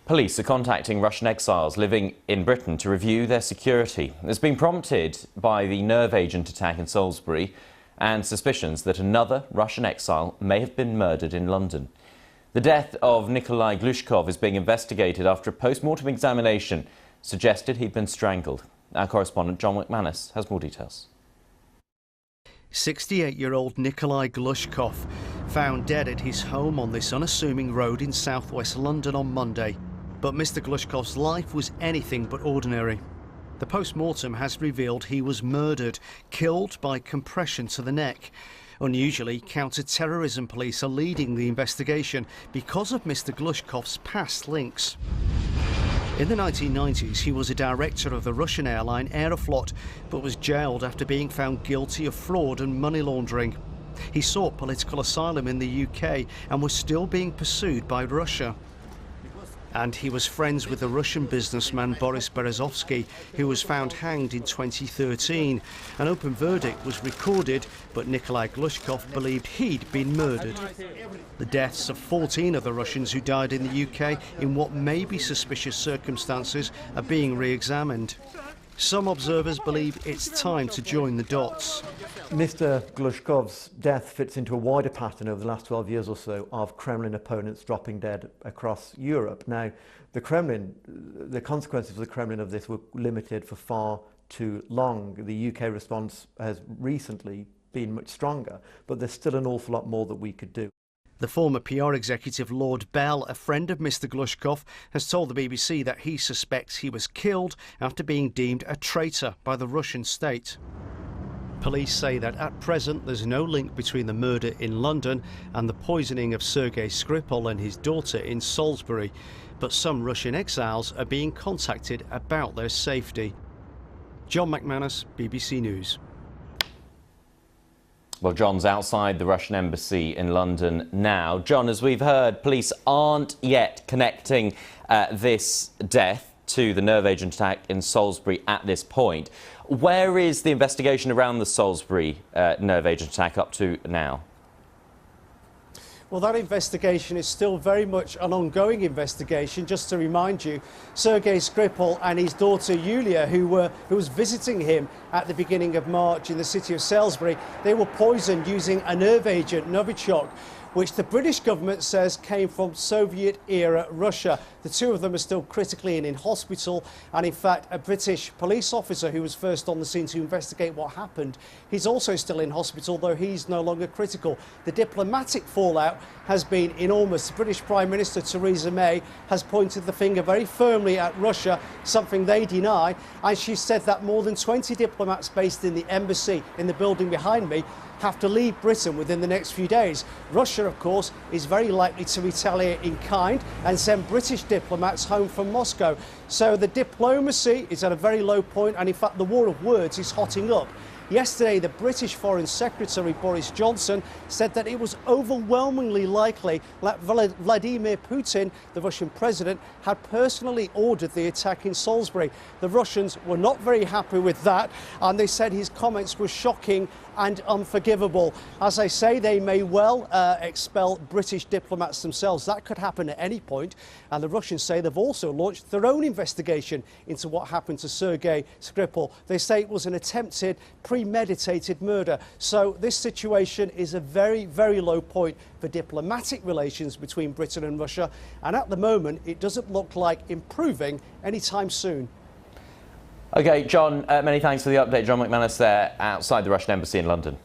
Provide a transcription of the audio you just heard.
Police are contacting Russian exiles living in Britain to review their security. It's been prompted by the nerve agent attack in Salisbury and suspicions that another Russian exile may have been murdered in London. The death of Nikolai Glushkov is being investigated after a post-mortem examination suggested he'd been strangled. Our correspondent John McManus has more details. 68-year-old Nikolai Glushkov found dead at his home on this unassuming road in southwest London on Monday. But Mr. Glushkov's life was anything but ordinary. The post-mortem has revealed he was murdered, killed by compression to the neck. Unusually, counter-terrorism police are leading the investigation because of Mr. Glushkov's past links. In the 1990s, he was a director of the Russian airline Aeroflot, but was jailed after being found guilty of fraud and money laundering. He sought political asylum in the UK and was still being pursued by Russia. And he was friends with the Russian businessman Boris Berezovsky, who was found hanged in 2013. An open verdict was recorded, but Nikolai Glushkov believed he'd been murdered. The deaths of 14 of the Russians who died in the UK in what may be suspicious circumstances are being re-examined. Some observers believe it's time to join the dots. Mr. Glushkov's death fits into a wider pattern over the last 12 years or so of Kremlin opponents dropping dead across Europe. Now, the consequences for the Kremlin of this were limited for far too long. The UK response has recently been much stronger, but there's still an awful lot more that we could do. The former PR executive Lord Bell, a friend of Mr. Glushkov, has told the BBC that he suspects he was killed after being deemed a traitor by the Russian state. Police say that at present there's no link between the murder in London and the poisoning of Sergei Skripal and his daughter in Salisbury, but some Russian exiles are being contacted about their safety. John McManus, BBC News. Well, John's outside the Russian embassy in London now. John, as we've heard, police aren't yet connecting this death to the nerve agent attack in Salisbury at this point. Where is the investigation around the Salisbury nerve agent attack up to now? Well, that investigation is still very much an ongoing investigation. Just to remind you, Sergei Skripal and his daughter Yulia, who was visiting him at the beginning of March in the city of Salisbury, they were poisoned using a nerve agent, Novichok, which the British government says came from Soviet-era Russia. The two of them are still critically in hospital, and in fact a British police officer who was first on the scene to investigate what happened, he's also still in hospital, though he's no longer critical. The diplomatic fallout has been enormous. The British Prime Minister Theresa May has pointed the finger very firmly at Russia, something they deny, and she said that more than 20 diplomats based in the embassy in the building behind me have to leave Britain within the next few days. Russia, of course, is very likely to retaliate in kind and send British diplomats home from Moscow. So the diplomacy is at a very low point, and in fact the war of words is hotting up. Yesterday, the British Foreign Secretary Boris Johnson said that it was overwhelmingly likely that Vladimir Putin, the Russian president, had personally ordered the attack in Salisbury. The Russians were not very happy with that, and they said his comments were shocking and unforgivable. As I say, they may well expel British diplomats themselves. That could happen at any point. And the Russians say they've also launched their own investigation into what happened to Sergei Skripal. They say it was an attempted, premeditated murder. So this situation is a very, very low point for diplomatic relations between Britain and Russia. And at the moment, it doesn't look like improving anytime soon. OK, John, many thanks for the update. John McManus there outside the Russian embassy in London.